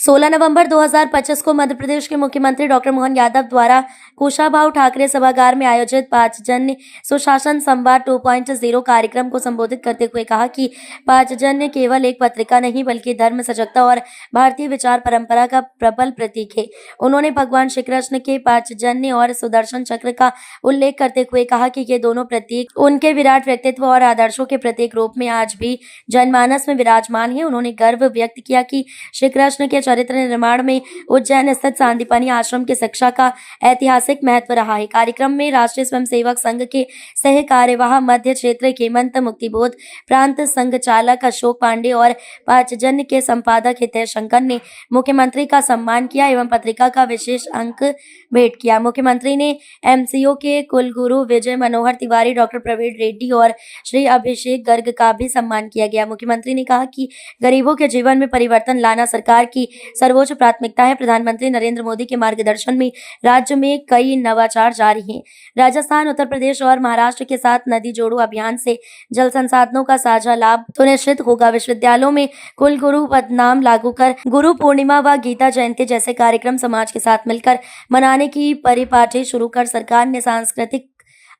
16 नवंबर 2025 को मध्य प्रदेश के मुख्यमंत्री डॉक्टर मोहन यादव द्वारा कुशाभाऊ ठाकरे सभागार में आयोजित पांचजन्य सुशासन संवाद 2.0 कार्यक्रम को संबोधित करते हुए कहा कि पांचजन्य केवल एक पत्रिका नहीं बल्कि धर्म, सजगता और भारतीय विचार परंपरा का प्रबल प्रतीक है। उन्होंने भगवान श्री कृष्ण के पांचजन्य और सुदर्शन चक्र का उल्लेख करते हुए कहा कि ये दोनों प्रतीक उनके विराट व्यक्तित्व और आदर्शों के प्रतीक रूप में आज भी जनमानस में विराजमान है। उन्होंने गर्व व्यक्त किया कि श्री कृष्ण के चरित्र निर्माण में उज्जैन स्थित सांदीपनि आश्रम की शिक्षा का ऐतिहासिक महत्व रहा है। कार्यक्रम में राष्ट्रीय स्वयंसेवक संघ के सह कार्यवाह मध्य क्षेत्र के मंत मुक्तिबोध प्रांत संघ चालक अशोक पांडे और पांचजन्य के संपादक हितेश शंकर ने मुख्यमंत्री का सम्मान किया एवं पत्रिका का विशेष अंक भेंट किया। मुख्यमंत्री ने एमसीओ के कुलगुरु विजय मनोहर तिवारी, डॉक्टर प्रवीण रेड्डी और श्री अभिषेक गर्ग का भी सम्मान किया गया। मुख्यमंत्री ने कहा कि गरीबों के जीवन में परिवर्तन लाना सरकार की सर्वोच्च प्राथमिकता है। प्रधानमंत्री नरेंद्र मोदी के मार्गदर्शन में राज्य में कई नवाचार जारी हैं। राजस्थान, उत्तर प्रदेश और महाराष्ट्र के साथ नदी जोड़ो अभियान से जल संसाधनों का साझा लाभ सुनिश्चित होगा। विश्वविद्यालयों में कुलगुरु पदनाम लागू कर गुरु पूर्णिमा व गीता जयंती जैसे कार्यक्रम समाज के साथ मिलकर मनाने की परिपाटी शुरू कर सरकार ने सांस्कृतिक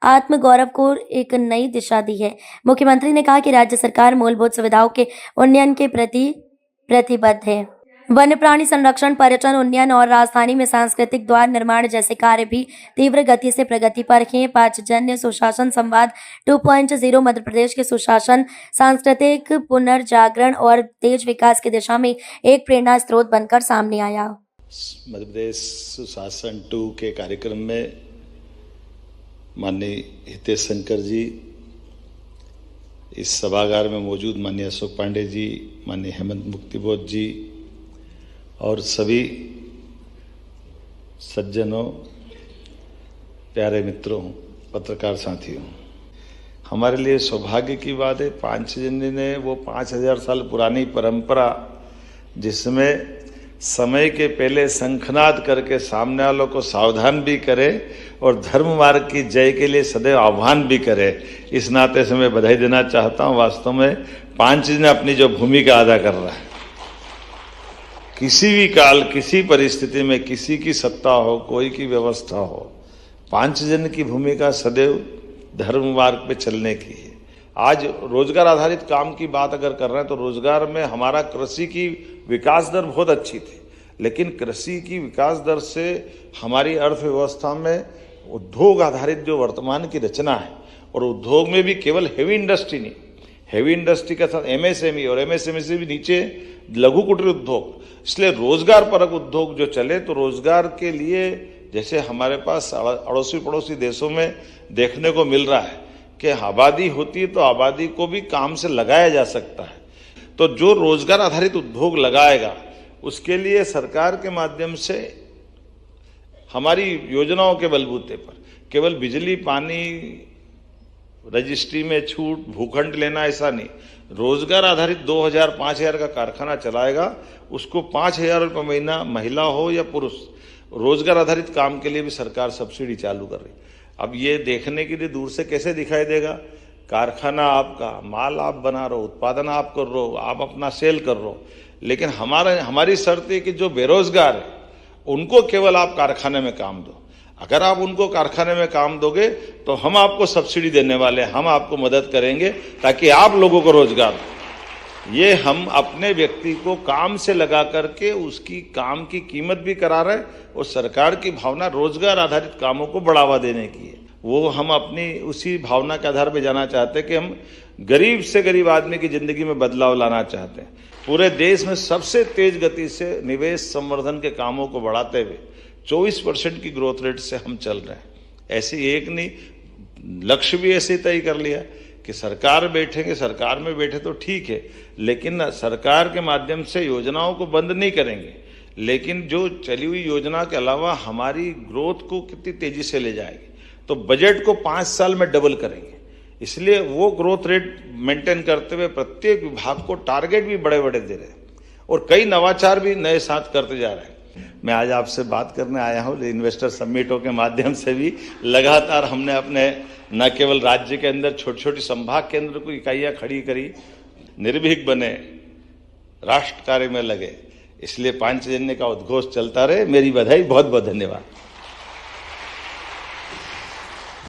आत्म गौरव को एक नई दिशा दी है। मुख्यमंत्री ने कहा कि राज्य सरकार मूलभूत सुविधाओं के उन्नयन के प्रति प्रतिबद्ध है। वन्य प्राणी संरक्षण, पर्यटन उन्नयन और राजधानी में सांस्कृतिक द्वार निर्माण जैसे कार्य भी तीव्र गति से प्रगति पर हैं। पांचजन्य सुशासन संवाद 2.0 मध्य प्रदेश के सुशासन, सांस्कृतिक पुनर्जागरण और तेज विकास की दिशा में एक प्रेरणा स्रोत बनकर सामने आया। मध्य प्रदेश सुशासन 2 के कार्यक्रम में माननीय हितेश शंकर जी, इस सभागार में मौजूद माननीय अशोक पांडे जी, माननीय हेमंत मुक्तिबोध जी और सभी सज्जनों, प्यारे मित्रों, पत्रकार साथियों, हमारे लिए सौभाग्य की बात है। पांचजन्य ने वो 5000 साल पुरानी परंपरा, जिसमें समय के पहले शंखनाद करके सामने वालों को सावधान भी करे और धर्म मार्ग की जय के लिए सदैव आह्वान भी करे, इस नाते से मैं बधाई देना चाहता हूं। वास्तव में पांचजन्य अपनी जो भूमिका अदा कर रहा है, किसी भी काल, किसी परिस्थिति में, किसी की सत्ता हो, कोई की व्यवस्था हो, पांचजन्य की भूमिका सदैव धर्म मार्ग पे चलने की है। आज रोजगार आधारित काम की बात अगर कर रहे हैं तो रोजगार में हमारा कृषि की विकास दर बहुत अच्छी थी, लेकिन कृषि की विकास दर से हमारी अर्थव्यवस्था में उद्योग आधारित जो वर्तमान की रचना है, और उद्योग में भी केवल हेवी इंडस्ट्री नहीं, हेवी इंडस्ट्री के साथ एमएसएमई और एमएसएमई से भी नीचे लघु कुटीर उद्योग, इसलिए रोजगार परक उद्योग जो चले, तो रोजगार के लिए जैसे हमारे पास अड़ोसी पड़ोसी देशों में देखने को मिल रहा है कि आबादी होती है तो आबादी को भी काम से लगाया जा सकता है। तो जो रोजगार आधारित उद्योग लगाएगा, उसके लिए सरकार के माध्यम से हमारी योजनाओं के बलबूते पर केवल बिजली, पानी, रजिस्ट्री में छूट, भूखंड लेना, ऐसा नहीं, रोजगार आधारित 2000-5000 का कारखाना चलाएगा, उसको 5000 रुपये महीना, महिला हो या पुरुष, रोजगार आधारित काम के लिए भी सरकार सब्सिडी चालू कर रही। अब ये देखने के लिए दूर से कैसे दिखाई देगा, कारखाना आपका, माल आप बना रहे हो, उत्पादन आप कर रहे हो, आप अपना सेल कर रहे हो, लेकिन हमारी शर्त है कि जो बेरोजगार है उनको केवल आप कारखाने में काम दो। अगर आप उनको कारखाने में काम दोगे तो हम आपको सब्सिडी देने वाले, हम आपको मदद करेंगे ताकि आप लोगों को रोजगार हो। ये हम अपने व्यक्ति को काम से लगा करके उसकी काम की कीमत भी करा रहे हैं, और सरकार की भावना रोजगार आधारित कामों को बढ़ावा देने की है। वो हम अपनी उसी भावना के आधार पर जाना चाहते हैं कि हम गरीब से गरीब आदमी की जिंदगी में बदलाव लाना चाहते हैं। पूरे देश में सबसे तेज गति से निवेश संवर्धन के कामों को बढ़ाते हुए 24% की ग्रोथ रेट से हम चल रहे हैं। ऐसे एक नहीं, लक्ष्य भी ऐसे तय कर लिया कि सरकार बैठेंगे, सरकार में बैठे तो ठीक है, लेकिन सरकार के माध्यम से योजनाओं को बंद नहीं करेंगे, लेकिन जो चली हुई योजना के अलावा हमारी ग्रोथ को कितनी तेजी से ले जाएगी, तो बजट को 5 साल में डबल करेंगे। इसलिए वो ग्रोथ रेट मेंटेन करते हुए प्रत्येक विभाग को टारगेट भी बड़े बड़े दे रहे हैं और कई नवाचार भी नए साथ करते जा रहे हैं। मैं आज आपसे बात करने आया हूँ, इन्वेस्टर समिटों के माध्यम से भी लगातार हमने अपने न केवल राज्य के अंदर छोटी छोटी संभाग केंद्र को इकाइयाँ खड़ी करी, निर्भीक बने, राष्ट्र कार्य में लगे, इसलिए पांचजन्य का उद्घोष चलता रहे। मेरी बधाई, बहुत बहुत धन्यवाद।